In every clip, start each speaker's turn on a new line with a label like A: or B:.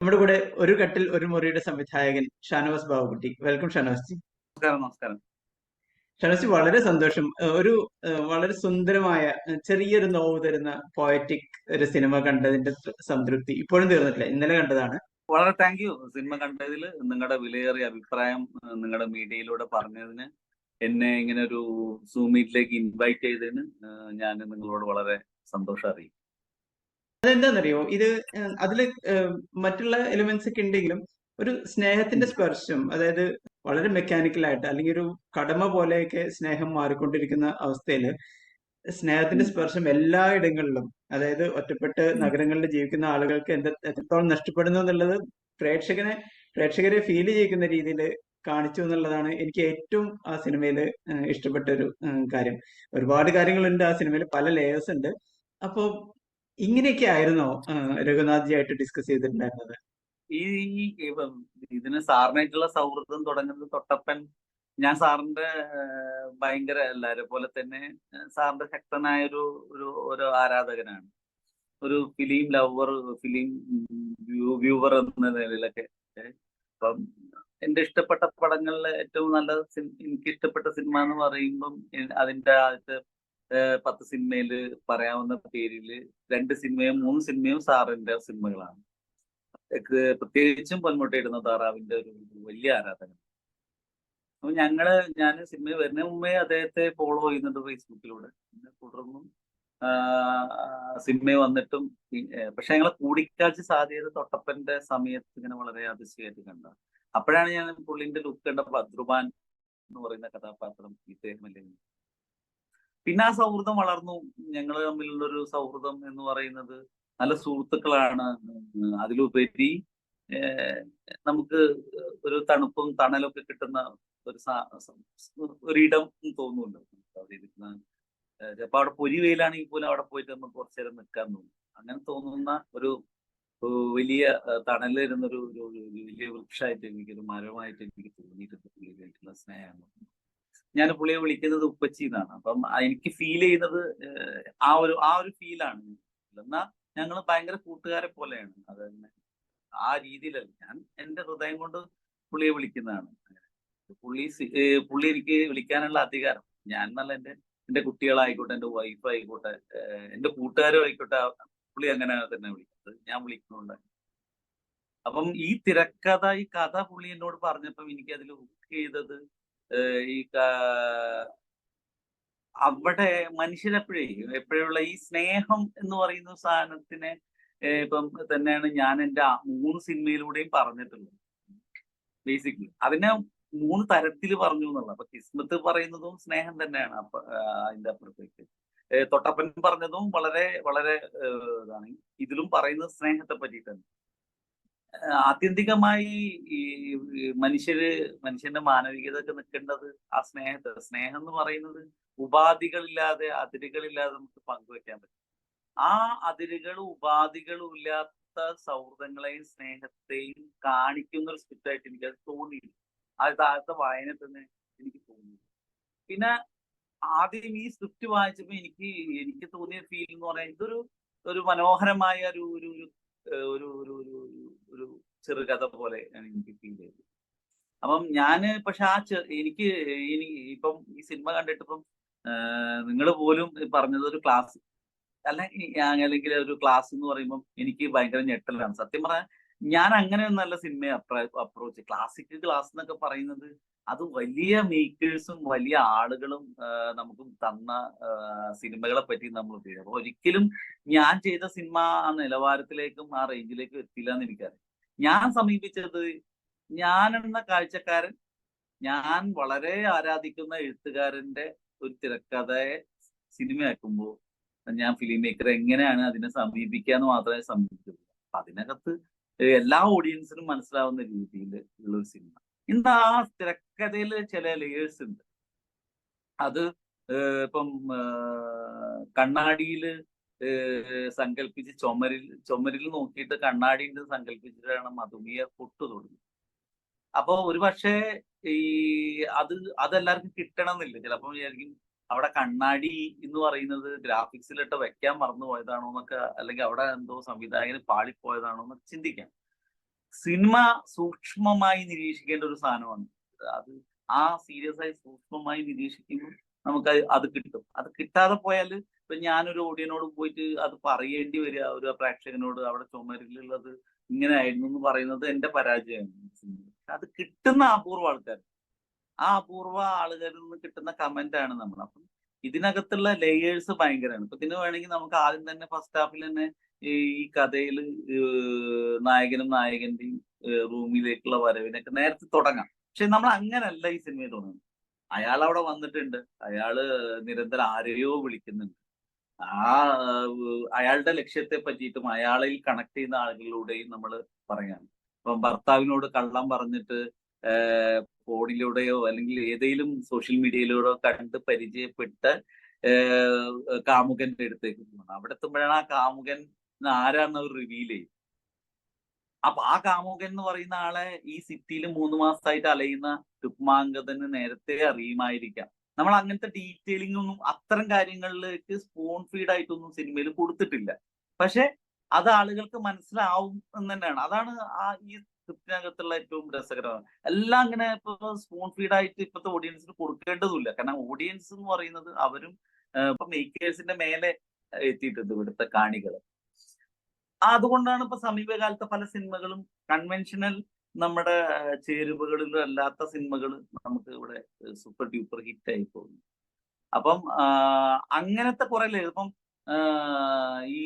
A: നമ്മുടെ കൂടെ ഒരു കട്ടിൽ ഒരു മുറിയുടെ സംവിധായകൻ ഷാനവാസ് ബാബുക്കുട്ടി. വെൽക്കം ഷാനവാസ് ജി.
B: നമസ്കാരം. നമസ്കാരം.
A: ഷാനവാസ് ജി, വളരെ സന്തോഷം. ഒരു വളരെ സുന്ദരമായ ചെറിയൊരു നോവ് തരുന്ന പോയറ്റിക് ഒരു സിനിമ കണ്ടതിന്റെ സംതൃപ്തി ഇപ്പോഴും തീർന്നിട്ടില്ല. ഇന്നലെ കണ്ടതാണ്.
B: വളരെ താങ്ക് യു. സിനിമ കണ്ടതിൽ നിങ്ങളുടെ വിലയേറിയ അഭിപ്രായം നിങ്ങളുടെ മീഡിയയിലൂടെ പറഞ്ഞതിന്, എന്നെ ഇങ്ങനെ ഒരു സൂം മീറ്റിലേക്ക് ഇൻവൈറ്റ് ചെയ്തതിന് ഞാൻ നിങ്ങളോട് വളരെ സന്തോഷം അറിയിക്കും.
A: അതെന്താണെന്നറിയോ, ഇത് അതില് മറ്റുള്ള എലിമെന്റ്സ് ഒക്കെ ഉണ്ടെങ്കിലും ഒരു സ്നേഹത്തിന്റെ സ്പർശം, അതായത് വളരെ മെക്കാനിക്കൽ ആയിട്ട് അല്ലെങ്കിൽ ഒരു കടമ പോലെയൊക്കെ സ്നേഹം മാറിക്കൊണ്ടിരിക്കുന്ന അവസ്ഥയില് സ്നേഹത്തിന്റെ സ്പർശം എല്ലായിടങ്ങളിലും, അതായത് ഒറ്റപ്പെട്ട് നഗരങ്ങളിൽ ജീവിക്കുന്ന ആളുകൾക്ക് എത്രത്തോളം നഷ്ടപ്പെടുന്നു എന്നുള്ളത് പ്രേക്ഷകരെ ഫീൽ ചെയ്യിക്കുന്ന രീതിയിൽ കാണിച്ചു എന്നുള്ളതാണ് എനിക്ക് ഏറ്റവും ആ സിനിമയിൽ ഇഷ്ടപ്പെട്ട ഒരു കാര്യം. ഒരുപാട് കാര്യങ്ങളുണ്ട് ആ സിനിമയിൽ, പല ലേയേഴ്സ് ഉണ്ട്. അപ്പോ ഇങ്ങനെയൊക്കെ ആയിരുന്നോ രഘുനാഥ് ജി ആയിട്ട് ഡിസ്കസ് ചെയ്തിട്ടുണ്ടായിരുന്നത്?
B: ഈ ഇതിന് സാറിനായിട്ടുള്ള സൗഹൃദം തുടങ്ങുന്നത് തൊട്ടപ്പൻ, ഞാൻ സാറിന്റെ ഭയങ്കര എല്ലാരെ പോലെ തന്നെ സാറിന്റെ ശക്തനായ ഒരു ആരാധകനാണ്. ഒരു ഫിലിം ലവർ, ഫിലിം വ്യൂവർ എന്ന നിലയിലൊക്കെ. അപ്പം എന്റെ ഇഷ്ടപ്പെട്ട പടങ്ങളിൽ ഏറ്റവും നല്ല എനിക്ക് ഇഷ്ടപ്പെട്ട സിനിമ എന്ന് പറയുമ്പം അതിന്റെ ആദ്യത്തെ 10 സിനിമയിൽ പറയാവുന്ന പേരില് 2 സിനിമയും 3 സിനിമയും സാറിന്റെ സിനിമകളാണ്. പ്രത്യേകിച്ചും പൊന്മുട്ടയിടുന്ന താറാവിന്റെ ഒരു വലിയ ആരാധന. അപ്പൊ ഞാൻ സിനിമ വരുന്ന മുമ്പേ അദ്ദേഹത്തെ ഫോളോ ചെയ്യുന്നുണ്ട് ഫേസ്ബുക്കിലൂടെ. പിന്നെ തുടർന്നും സിനിമ വന്നിട്ടും, പക്ഷെ ഞങ്ങളെ കൂടിക്കാഴ്ച സാധ്യത തൊട്ടപ്പന്റെ സമയത്ത് ഇങ്ങനെ വളരെ അതിശയമായിട്ട് കണ്ട. അപ്പോഴാണ് ഞാൻ പുള്ളിന്റെ ലുക്ക് കണ്ട ബദ്രുമാൻ എന്ന് പറയുന്ന കഥാപാത്രം ഇദ്ദേഹമല്ലേ. പിന്നെ ആ സൗഹൃദം വളർന്നു. ഞങ്ങൾ തമ്മിലുള്ള ഒരു സൗഹൃദം എന്ന് പറയുന്നത് നല്ല സുഹൃത്തുക്കളാണ്. അതിലുപരി നമുക്ക് ഒരു തണുപ്പും തണലൊക്കെ കിട്ടുന്ന ഒരിടം തോന്നുന്നുണ്ട് അവിടെ ഇരിക്കുന്ന. ചിലപ്പോ അവിടെ പൊരി വെയിലാണെങ്കിൽ പോലും അവിടെ പോയിട്ട് നമുക്ക് കുറച്ചു നേരം നിൽക്കാൻ തോന്നും. അങ്ങനെ തോന്നുന്ന ഒരു വലിയ തണലിരുന്നൊരു വലിയ വൃക്ഷമായിട്ട് എനിക്കൊരു മരമായിട്ട് എനിക്ക് തോന്നിയിട്ടുണ്ട് പുള്ളിയിലേക്കുള്ള സ്നേഹം. ഞാൻ പുള്ളിയെ വിളിക്കുന്നത് ഉപ്പച്ചി എന്നാണ്. അപ്പം എനിക്ക് ഫീൽ ചെയ്യുന്നത് ആ ഒരു ഫീലാണ്. എന്നാൽ ഞങ്ങൾ ഭയങ്കര കൂട്ടുകാരെ പോലെയാണ്. അത് തന്നെ ആ രീതിയിലല്ല, ഞാൻ എന്റെ ഹൃദയം കൊണ്ട് പുള്ളിയെ വിളിക്കുന്നതാണ്. പുള്ളി എനിക്ക് വിളിക്കാനുള്ള അധികാരം, ഞാൻ നല്ല എന്റെ കുട്ടികളായിക്കോട്ടെ, എന്റെ വൈഫ് ആയിക്കോട്ടെ, എന്റെ കൂട്ടുകാരും ആയിക്കോട്ടെ, പുള്ളി അങ്ങനെ തന്നെ വിളിക്കുന്നത്, ഞാൻ വിളിക്കുന്നുണ്ട്. അപ്പം ഈ കഥ പുള്ളി എന്നോട് പറഞ്ഞപ്പം എനിക്ക് അതിൽ ഹുക്ക് ചെയ്തത് ഈ അവിടെ എപ്പോഴുള്ള ഈ സ്നേഹം എന്ന് പറയുന്ന സാധനത്തിനെ ഇപ്പം തന്നെയാണ് ഞാൻ എന്റെ 3 സിനിമയിലൂടെയും പറഞ്ഞിട്ടുള്ളത്. ബേസിക്കലി അതിനെ 3 തരത്തിൽ പറഞ്ഞു എന്നുള്ളത്. അപ്പൊ കിസ്മത്ത് പറയുന്നതും സ്നേഹം തന്നെയാണ്. അതിന്റെ അപ്പുറത്തേക്ക് തൊട്ടപ്പൻ പറഞ്ഞതും വളരെ വളരെ ഇതാണ്. ഇതിലും പറയുന്നത് സ്നേഹത്തെ പറ്റിയിട്ടാണ്. ആത്യന്തികമായി ഈ മനുഷ്യന്റെ മാനവികത ഒക്കെ നിൽക്കേണ്ടത് ആ സ്നേഹം എന്ന് പറയുന്നത് ഉപാധികളില്ലാതെ, അതിരുകളില്ലാതെ നമുക്ക് പങ്കുവെക്കാൻ പറ്റും. ആ അതിരുകളും ഉപാധികളും ഇല്ലാത്ത സൗഹൃദങ്ങളെയും സ്നേഹത്തെയും കാണിക്കുന്ന ഒരു സ്ക്രിപ്റ്റായിട്ട് എനിക്കത് തോന്നിയില്ല. അത് താഴത്തെ വായന തന്നെ എനിക്ക് തോന്നി. പിന്നെ ആദ്യം ഈ സ്ക്രിപ്റ്റ് വായിച്ചപ്പോൾ എനിക്ക് തോന്നിയ ഫീൽ എന്ന് പറയാൻ, ഒരു മനോഹരമായ ഒരു ഒരു ഒരു ഒരു ഒരു ഒരു ചെറുകഥ പോലെ എനിക്ക് ഫീൽ ചെയ്തത്. അപ്പം പക്ഷെ എനിക്ക് ഇപ്പം ഈ സിനിമ കണ്ടിട്ടിപ്പം നിങ്ങൾ പോലും പറഞ്ഞത് ഒരു ക്ലാസ് അല്ലെങ്കിൽ ഒരു ക്ലാസ് എന്ന് പറയുമ്പോൾ എനിക്ക് ഭയങ്കര ഞെട്ടലാണ്. സത്യം പറഞ്ഞാൽ ഞാൻ അങ്ങനെയൊന്നല്ല സിനിമയെ അപ്രോച്ച്. ക്ലാസിക് ക്ലാസ് എന്നൊക്കെ പറയുന്നത് അത് വലിയ മേക്കേഴ്സും വലിയ ആളുകളും നമുക്ക് തന്ന സിനിമകളെ പറ്റി നമ്മൾ ഉപയോഗിക്കും. അപ്പൊ ഒരിക്കലും ഞാൻ ചെയ്ത സിനിമ ആ നിലവാരത്തിലേക്കും ആ റേഞ്ചിലേക്കും എത്തില്ല എന്ന് എനിക്കറിയാം. ഞാൻ സമീപിച്ചത്, ഞാൻ എന്ന കാഴ്ചക്കാരൻ, ഞാൻ വളരെ ആരാധിക്കുന്ന എഴുത്തുകാരന്റെ ഒരു തിരക്കഥയെ സിനിമയാക്കുമ്പോൾ ഞാൻ ഫിലിം മേക്കർ എങ്ങനെയാണ് അതിനെ സമീപിക്കാന്ന് മാത്രമേ സമീപിച്ചുള്ളൂ. അപ്പൊ അതിനകത്ത് എല്ലാ ഓഡിയൻസിനും മനസ്സിലാവുന്ന രീതിയിൽ ഉള്ള ഒരു സിനിമ. ഇന്ന് ആ തിരക്കഥയിൽ ചില ലേയേഴ്സ് ഉണ്ട്. അത് ഇപ്പം കണ്ണാടിയില് സങ്കല്പിച്ച് ചുമരിൽ നോക്കിയിട്ട് കണ്ണാടി സങ്കല്പിച്ചിട്ടാണ് മധുമിയ പൊട്ടു തുടങ്ങുന്നത്. അപ്പൊ ഒരു പക്ഷേ അതെല്ലാവർക്കും കിട്ടണമെന്നില്ല. ചിലപ്പോൾ വിചാരിക്കും അവിടെ കണ്ണാടി എന്ന് പറയുന്നത് ഗ്രാഫിക്സിലിട്ട് വെക്കാൻ മറന്നു പോയതാണോ എന്നൊക്കെ, അല്ലെങ്കിൽ അവിടെ എന്തോ സംവിധായകന് പാളിപ്പോയതാണോ എന്നൊക്കെ ചിന്തിക്കാം. സിനിമ സൂക്ഷ്മമായി നിരീക്ഷിക്കേണ്ട ഒരു സാധനമാണ്. അത് ആ സീരിയസ് ആയി സൂക്ഷ്മമായി നിരീക്ഷിക്കുമ്പോൾ നമുക്ക് അത് കിട്ടും. അത് കിട്ടാതെ പോയാൽ ഇപ്പൊ ഞാനൊരു ഓഡിയനോട് പോയിട്ട് അത് പറയേണ്ടി വരിക, ഒരു പ്രേക്ഷകനോട് അവിടെ ചുമരിലുള്ളത് ഇങ്ങനെ ആയിരുന്നു എന്ന് പറയുന്നത് എന്റെ പരാജയമാണ്. അത് കിട്ടുന്ന അപൂർവ ആൾക്കാർ, ആ അപൂർവ ആളുകളിൽ നിന്ന് കിട്ടുന്ന കമന്റ് ആണ് നമ്മൾ. അപ്പം ഇതിനകത്തുള്ള ലേയേഴ്സ് ഭയങ്കരമാണ്. ഇപ്പൊ ഇതിന് വേണമെങ്കിൽ നമുക്ക് ആദ്യം തന്നെ ഫസ്റ്റ് ഹാഫിൽ തന്നെ ഈ കഥയിൽ നായകനും നായകന്റെയും റൂമിലേക്കുള്ള വരവിനൊക്കെ നേരത്തെ തുടങ്ങാം. പക്ഷെ നമ്മൾ അങ്ങനല്ല ഈ സിനിമയിൽ തുടങ്ങുന്നത്. അയാൾ അവിടെ വന്നിട്ടുണ്ട്, അയാള് നിരന്തരം ആരെയോ വിളിക്കുന്നുണ്ട്. ആ അയാളുടെ ലക്ഷ്യത്തെ പറ്റിയിട്ടും അയാളിൽ കണക്ട് ചെയ്യുന്ന ആളുകളിലൂടെയും നമ്മൾ പറയാണ്. ഇപ്പം ഭർത്താവിനോട് കള്ളം പറഞ്ഞിട്ട് ഫോണിലൂടെയോ അല്ലെങ്കിൽ ഏതെങ്കിലും സോഷ്യൽ മീഡിയയിലൂടെയോ കണ്ട് പരിചയപ്പെട്ട കാമുകന്റെ അടുത്തേക്ക് പോകണം. അവിടെ എത്തുമ്പോഴാണ് ആ കാമുകൻ ആരാണെന്ന് അവർ റിവീൽ ചെയ്യും. അപ്പൊ ആ കാമുകൻ എന്ന് പറയുന്ന ആളെ ഈ സിറ്റിയിൽ 3 മാസമായിട്ട് അലയുന്ന രുക്മാംഗതന് നേരത്തെ അറിയുമായിരിക്കാം. നമ്മൾ അങ്ങനത്തെ ഡീറ്റെയിലിംഗ് ഒന്നും അത്തരം കാര്യങ്ങളിലേക്ക് സ്പൂൺ ഫീഡ് ആയിട്ടൊന്നും സിനിമയിൽ കൊടുത്തിട്ടില്ല. പക്ഷെ അത് ആളുകൾക്ക് മനസ്സിലാവും എന്ന് തന്നെയാണ്. അതാണ് ആ ഈ സ്ക്രിപ്റ്റിനകത്തുള്ള ഏറ്റവും രസകരമാണ്. എല്ലാം ഇങ്ങനെ ഇപ്പൊ സ്പൂൺ ഫീഡ് ആയിട്ട് ഇപ്പോഴത്തെ ഓഡിയൻസിന് കൊടുക്കേണ്ടതുമില്ല. കാരണം ഓഡിയൻസ് എന്ന് പറയുന്നത് അവരും ഇപ്പൊ മേക്കേഴ്സിന്റെ മേലെ എത്തിയിട്ടുണ്ട് ഇവിടുത്തെ കാണികൾ. അതുകൊണ്ടാണ് ഇപ്പൊ സമീപകാലത്തെ പല സിനിമകളും കൺവെൻഷണൽ നമ്മുടെ ചേരുവകളിലും അല്ലാത്ത സിനിമകൾ നമുക്ക് ഇവിടെ സൂപ്പർ ഡ്യൂപ്പർ ഹിറ്റ് ആയി പോകുന്നു. അപ്പം അങ്ങനത്തെ കുറെ ഇപ്പം ഈ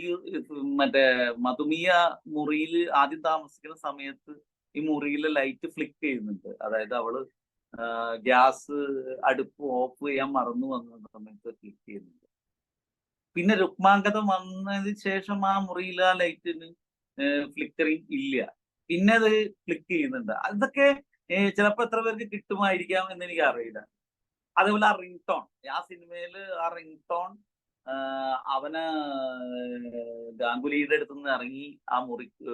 B: മറ്റേ മധുമിയ മുറിയിൽ ആദ്യം താമസിക്കുന്ന സമയത്ത് ഈ മുറിയിലെ ലൈറ്റ് ഫ്ലിക്ക് ചെയ്യുന്നുണ്ട്. അതായത് അവള് ഗ്യാസ് അടുപ്പ് ഓഫ് ചെയ്യാൻ മറന്നു വന്ന സമയത്ത് ക്ലിക്ക് ചെയ്യുന്നുണ്ട്. പിന്നെ രുക്മാംഗതം വന്നതിന് ശേഷം ആ മുറിയിൽ ആ ലൈറ്റിന് ഫ്ലിക്കറിങ് ഇല്ല, പിന്നെ അത് ക്ലിക്ക് ചെയ്യുന്നുണ്ട്. അതൊക്കെ ചിലപ്പോ എത്ര പേർക്ക് കിട്ടുമായിരിക്കാം എന്ന് എനിക്ക് അറിയില്ല. അതേപോലെ ആ റിംഗ് ടോൺ, ആ സിനിമയില് ആ റിംഗ് ടോൺ അവന് ഗാംഗുലിയുടെ അടുത്തുനിന്ന് ഇറങ്ങി ആ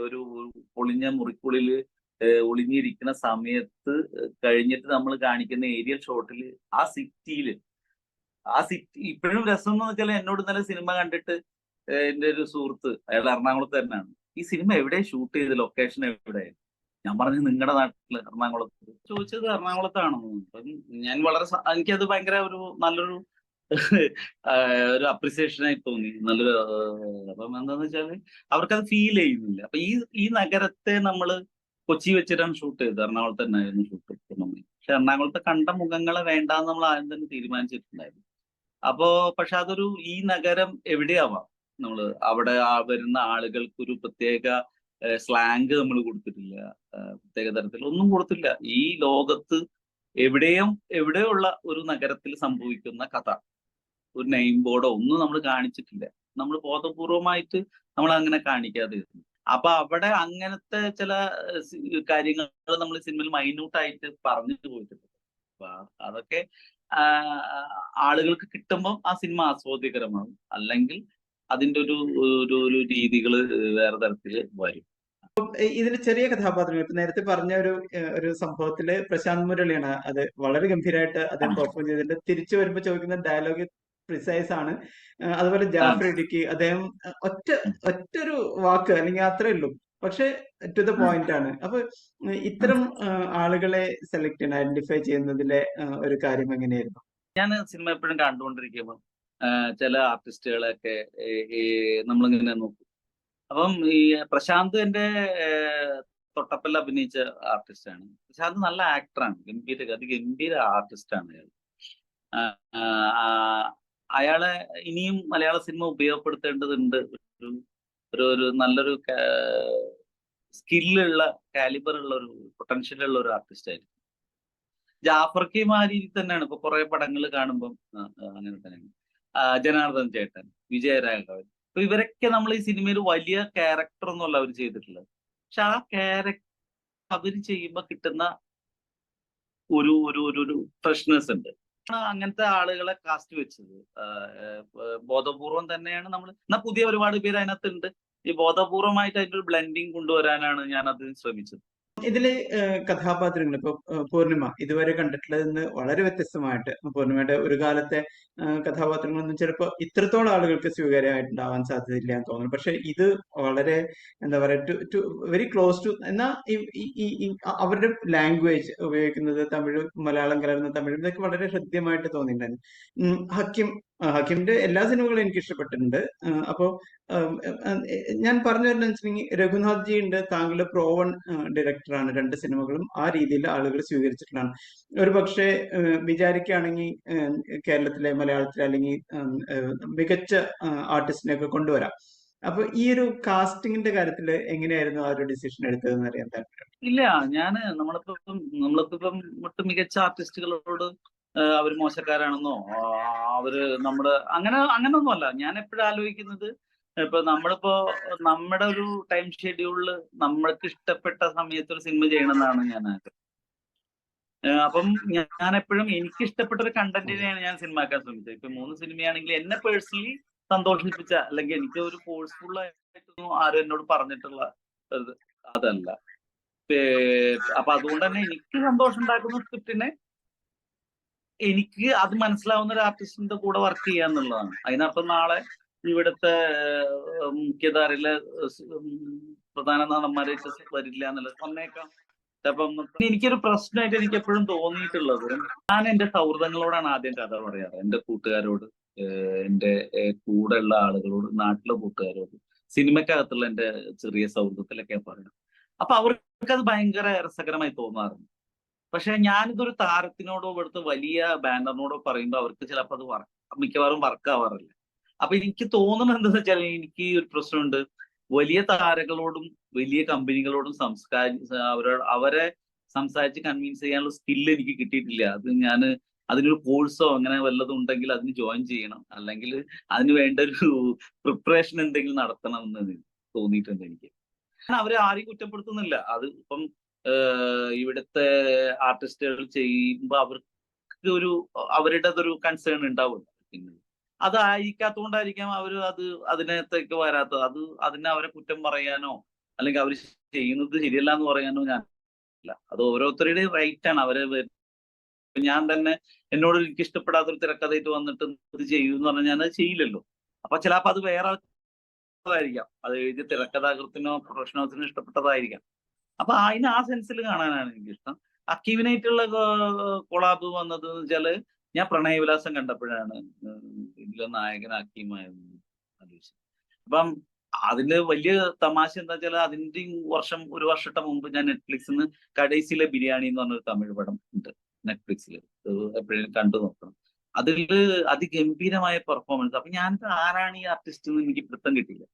B: ഒരു പൊളിഞ്ഞ മുറിക്കുള്ളില് ഒളിഞ്ഞിരിക്കുന്ന സമയത്ത് കഴിഞ്ഞിട്ട് നമ്മൾ കാണിക്കുന്ന ഏരിയൽ ഷോട്ടില് ആ സിറ്റിയില് ഇപ്പോഴും രസം എന്ന് വെച്ചാൽ എന്നോട് ഇന്നലെ സിനിമ കണ്ടിട്ട് എന്റെ ഒരു സുഹൃത്ത്, അയാൾ എറണാകുളത്ത് തന്നെയാണ്, ഈ സിനിമ എവിടെ ഷൂട്ട് ചെയ്ത്, ലൊക്കേഷൻ എവിടെ? ഞാൻ പറഞ്ഞു നിങ്ങളുടെ നാട്ടില് എറണാകുളത്ത്. ചോദിച്ചത് എറണാകുളത്താണെന്ന്. അപ്പം ഞാൻ എനിക്കത് ഭയങ്കര ഒരു നല്ലൊരു ഒരു അപ്രിസിയേഷൻ ആയി തോന്നി. നല്ലൊരു അപ്പം എന്താന്ന് വെച്ചാല് അവർക്കത് ഫീൽ ചെയ്യുന്നില്ല. അപ്പൊ ഈ നഗരത്തെ നമ്മള് കൊച്ചി വെച്ചിട്ടാണ് ഷൂട്ട് ചെയ്തത്. എറണാകുളത്ത് തന്നെ ആയിരുന്നു ഷൂട്ട്. പക്ഷെ എറണാകുളത്തെ കണ്ട മുഖങ്ങളെ വേണ്ടാന്ന് നമ്മൾ ആദ്യം തന്നെ തീരുമാനിച്ചിട്ടുണ്ടായിരുന്നു. അപ്പോ പക്ഷെ അതൊരു ഈ നഗരം എവിടെയാവാം, നമ്മള് അവിടെ വരുന്ന ആളുകൾക്ക് ഒരു പ്രത്യേക സ്ലാങ് നമ്മൾ കൊടുത്തിട്ടില്ല, പ്രത്യേക തരത്തിൽ ഒന്നും കൊടുത്തില്ല. ഈ ലോകത്ത് എവിടെയുള്ള ഒരു നഗരത്തിൽ സംഭവിക്കുന്ന കഥ, ഒരു നെയിം ബോർഡോ ഒന്നും നമ്മൾ കാണിച്ചിട്ടില്ല. നമ്മൾ ബോധപൂർവമായിട്ട് നമ്മൾ അങ്ങനെ കാണിക്കാതെ ഇരുന്നു. അപ്പൊ അവിടെ അങ്ങനത്തെ ചില കാര്യങ്ങൾ നമ്മൾ സിനിമയിൽ മൈന്യൂട്ടായിട്ട് പറഞ്ഞു പോയിട്ടുണ്ട്. അപ്പൊ അതൊക്കെ ആളുകൾക്ക് കിട്ടുമ്പം ആ സിനിമ ആസ്വാദ്യകരമാകും. അല്ലെങ്കിൽ അതിന്റെ ഒരു രീതികൾ വേറെ തരത്തില് വരും.
A: ഇതിൽ ചെറിയ കഥാപാത്രങ്ങൾ ഇപ്പൊ നേരത്തെ പറഞ്ഞ ഒരു സംഭവത്തില് പ്രശാന്ത് മുരളിയാണ് അത് വളരെ ഗംഭീരമായിട്ട് അത് പെർഫോം ചെയ്തിട്ട് തിരിച്ചു വരുമ്പോ ചോദിക്കുന്ന ഡയലോഗ് പ്രിസൈസ് ആണ്. അതുപോലെ ജാഫർ ഇടുക്കി, അദ്ദേഹം ഒറ്റൊരു വാക്ക് അല്ലെങ്കിൽ അത്രേ ഉള്ളൂ, പക്ഷെ ടു ദ പോയിന്റ് ആണ്. അപ്പൊ ഇത്തരം ആളുകളെ സെലക്ട് ചെയ്യണം, ഐഡന്റിഫൈ ചെയ്യുന്നതിലെ ഒരു കാര്യം എങ്ങനെയായിരുന്നു?
B: ഞാൻ സിനിമ എപ്പോഴും കണ്ടുകൊണ്ടിരിക്കുമ്പോൾ ചില ആർട്ടിസ്റ്റുകളെയൊക്കെ നമ്മളിങ്ങനെ നോക്കും. അപ്പം ഈ പ്രശാന്ത് എന്റെ തൊട്ടപ്പൽ അഭിനയിച്ച ആർട്ടിസ്റ്റാണ്. പ്രശാന്ത് നല്ല ആക്ടറാണ്, ഗംഭീര ആർട്ടിസ്റ്റാണ് അയാൾ. അയാളെ ഇനിയും മലയാള സിനിമ ഉപയോഗപ്പെടുത്തേണ്ടതുണ്ട്. ഒരു നല്ലൊരു സ്കില്ലുള്ള, കാലിബറുള്ള, ഒരു പൊട്ടൻഷ്യലുള്ള ഒരു ആർട്ടിസ്റ്റ് ആയിരിക്കും. ജാഫർക്കും ആ രീതിയിൽ തന്നെയാണ്. ഇപ്പൊ കുറെ പടങ്ങൾ കാണുമ്പം അങ്ങനെ തന്നെയാണ്. ജനാർദ്ദൻ ചേട്ടൻ, വിജയരാഘവൻ, അപ്പൊ ഇവരൊക്കെ നമ്മൾ ഈ സിനിമയിൽ വലിയ ക്യാരക്ടർ ഒന്നുമല്ല അവർ ചെയ്തിട്ടുള്ളത്. പക്ഷെ ആ ക്യാരക്ടർ അവർ ചെയ്യുമ്പോൾ കിട്ടുന്ന ഒരു ഒരു ഒരു ഫ്രഷ്നെസ് ഉണ്ട്. അങ്ങനത്തെ ആളുകളെ കാസ്റ്റ് വെച്ചത് ബോധപൂർവം തന്നെയാണ്. നമ്മൾ എന്നാൽ പുതിയ ഒരുപാട് പേര് അതിനകത്തുണ്ട്. ഈ ബോധപൂർവമായിട്ട് അതിന്റെ ഒരു ബ്ലെൻഡിങ് കൊണ്ടുവരാനാണ് ഞാൻ അത് ശ്രമിച്ചത്.
A: ഇതില് കഥാപാത്രങ്ങൾ ഇപ്പൊ പൂർണിമ ഇതുവരെ കണ്ടിട്ടുള്ളതിൽ നിന്ന് വളരെ വ്യത്യസ്തമായിട്ട് പൂർണിമയുടെ ഒരു കാലത്തെ കഥാപാത്രങ്ങളൊന്നും ചിലപ്പോൾ ഇത്രത്തോളം ആളുകൾക്ക് സ്വീകാര്യമായിട്ടുണ്ടാവാൻ സാധ്യതയില്ല എന്ന് തോന്നുന്നു. പക്ഷെ ഇത് വളരെ എന്താ പറയാ ടു വെരി ക്ലോസ് ടു എന്നാൽ അവരുടെ ലാംഗ്വേജ് ഉപയോഗിക്കുന്നത് തമിഴ് മലയാളം കലർന്ന തമിഴ് ഇതൊക്കെ വളരെ ഹൃദ്യമായിട്ട് തോന്നിയിട്ടുണ്ടായിരുന്നു. ഹക്കിമിന്റെ എല്ലാ സിനിമകളും എനിക്ക് ഇഷ്ടപ്പെട്ടിട്ടുണ്ട്. അപ്പോ ഞാൻ പറഞ്ഞു വരുന്നത് വെച്ചിട്ടുണ്ടെങ്കിൽ രഘുനാഥ് ജി ഉണ്ട്, താങ്കളുടെ പ്രോവൺ ഡയറക്ടറാണ്. രണ്ട് സിനിമകളും ആ രീതിയിൽ ആളുകൾ സ്വീകരിച്ചിട്ടുള്ളതാണ്. ഒരു പക്ഷേ വിചാരിക്കുകയാണെങ്കിൽ കേരളത്തിലെ മലയാളത്തിലെ അല്ലെങ്കിൽ മികച്ച ആർട്ടിസ്റ്റിനെ ഒക്കെ കൊണ്ടുവരാം. അപ്പൊ ഈ ഒരു കാസ്റ്റിംഗിന്റെ കാര്യത്തിൽ എങ്ങനെയായിരുന്നു ആ ഒരു ഡിസിഷൻ എടുത്തതെന്ന് അറിയാൻ താല്പര്യം.
B: ഇല്ല, നമ്മളിപ്പം ഒട്ടും മികച്ച ആർട്ടിസ്റ്റുകളോട് അവർ മോശക്കാരാണെന്നോ അവര് അങ്ങനൊന്നും അല്ല. ഞാൻ എപ്പോഴും ആലോചിക്കുന്നത്, ഇപ്പൊ നമ്മുടെ ഒരു ടൈം ഷെഡ്യൂളില് നമ്മൾക്ക് ഇഷ്ടപ്പെട്ട സമയത്ത് ഒരു സിനിമ ചെയ്യണമെന്നാണ് ഞാൻ ആഗ്രഹം. അപ്പം ഞാൻ എപ്പോഴും എനിക്ക് ഇഷ്ടപ്പെട്ട ഒരു കണ്ടന്റിനെയാണ് ഞാൻ സിനിമയാക്കാൻ ശ്രമിച്ചത്. ഇപ്പൊ 3 സിനിമയാണെങ്കിൽ എന്നെ പേഴ്സണലി സന്തോഷിപ്പിച്ച, അല്ലെങ്കിൽ എനിക്ക് ഒരു ഫോഴ്സ്ഫുൾ ആയിട്ടൊന്നും ആരും എന്നോട് പറഞ്ഞിട്ടുള്ള അതല്ല. അപ്പൊ അതുകൊണ്ട് തന്നെ എനിക്ക് സന്തോഷം ഉണ്ടാക്കുന്ന സ്ക്രിപ്റ്റിനെ എനിക്ക് അത് മനസ്സിലാവുന്ന ഒരു ആർട്ടിസ്റ്റിന്റെ കൂടെ വർക്ക് ചെയ്യുക എന്നുള്ളതാണ്. അതിനർത്ഥം നാളെ ഇവിടുത്തെ മുഖ്യധാരയിലെ പ്രധാന നടന്മാരായിട്ട് വരില്ല എന്നുള്ളത് വന്നേക്കാം. അപ്പം എനിക്കൊരു പ്രശ്നമായിട്ട് എനിക്ക് എപ്പോഴും തോന്നിയിട്ടുള്ളത്, ഞാൻ എന്റെ സൗഹൃദങ്ങളോടാണ് ആദ്യം കഥ പറയാറ്. എന്റെ കൂട്ടുകാരോട്, എന്റെ കൂടെ ഉള്ള ആളുകളോട്, നാട്ടിലെ കൂട്ടുകാരോട്, സിനിമക്കകത്തുള്ള എന്റെ ചെറിയ സൗഹൃദത്തിലൊക്കെ പറയണം. അപ്പൊ അവർക്കത് ഭയങ്കര രസകരമായി തോന്നാറുണ്ട്. പക്ഷെ ഞാനിതൊരു താരത്തിനോടോ ഇവിടുത്തെ വലിയ ബാനറിനോടോ പറയുമ്പോൾ അവർക്ക് ചിലപ്പോൾ അത് മിക്കവാറും വർക്ക് ആവാറില്ല. അപ്പൊ എനിക്ക് തോന്നുന്നത് എന്താണെന്ന് വെച്ചാൽ, എനിക്ക് ഒരു പ്രശ്നമുണ്ട്. വലിയ താരങ്ങളോടും വലിയ കമ്പനികളോടും അവരെ സംസാരിച്ച് കൺവിൻസ് ചെയ്യാനുള്ള സ്കില്ല് എനിക്ക് കിട്ടിയിട്ടില്ല. അതിനൊരു കോഴ്സോ അങ്ങനെ വല്ലതും ഉണ്ടെങ്കിൽ അതിന് ജോയിൻ ചെയ്യണം, അല്ലെങ്കിൽ അതിന് വേണ്ട ഒരു പ്രിപ്പറേഷൻ എന്തെങ്കിലും നടത്തണം എന്ന് തോന്നിയിട്ടുണ്ട് എനിക്ക്. ഞാൻ അവരെ ആരെയും കുറ്റപ്പെടുത്തുന്നില്ല. അത് ഇപ്പം ഇവിടുത്തെ ആർട്ടിസ്റ്റുകൾ ചെയ്യുമ്പോൾ അവർക്ക് അവരുടേതൊരു കൺസേൺ ഉണ്ടാവുമല്ലോ. പിന്നെ അതായിരിക്കാത്തതുകൊണ്ടായിരിക്കാം അതിനകത്തേക്ക് വരാത്തത്. അതിനെ അവരെ കുറ്റം പറയാനോ അല്ലെങ്കിൽ അവർ ചെയ്യുന്നത് ശരിയല്ല എന്ന് പറയാനോ ഞാനില്ല. അത് ഓരോരുത്തരുടെയും റൈറ്റ് ആണ്. ഞാൻ തന്നെ എന്നോട് എനിക്ക് ഇഷ്ടപ്പെടാത്തൊരു തിരക്കഥയായിട്ട് വന്നിട്ട് ഇത് ചെയ്യുമെന്ന് പറഞ്ഞാൽ ഞാനത് ചെയ്യില്ലല്ലോ. അപ്പൊ ചിലപ്പോൾ അത് വേറെ ആയിരിക്കാം, അത് എഴുതിയ തിരക്കഥാകൃത്തിനോ പ്രൊഫഷണൽസിനോ ഇഷ്ടപ്പെട്ടതായിരിക്കാം. അപ്പൊ ആ സെൻസിൽ കാണാനാണ് എനിക്കിഷ്ടം. അക്കീവിനായിട്ടുള്ള കൊളാബ് വന്നത് വെച്ചാല്, ഞാൻ പ്രണയവിലാസം കണ്ടപ്പോഴാണ് ഇതിലെ നായകൻ അക്കീമായെന്ന് ആലോചിച്ചത്. അപ്പം അതിന്റെ വലിയ തമാശ എന്താ വെച്ചാൽ, അതിന്റെ ഒരു വർഷത്തെ മുമ്പ് ഞാൻ നെറ്റ്ഫ്ലിക്സിൽ നിന്ന് കടൈസിലെ ബിരിയാണി എന്ന് പറഞ്ഞൊരു തമിഴ് പടം ഉണ്ട് നെറ്റ്ഫ്ലിക്സിൽ, എപ്പോഴും കണ്ടു നോക്കണം. അതില് അതിഗംഭീരമായ പെർഫോമൻസ്. അപ്പൊ ഞാൻ ആരാണ് ഈ ആർട്ടിസ്റ്റ് എന്ന് എനിക്ക് പിടുത്തം കിട്ടിയില്ല.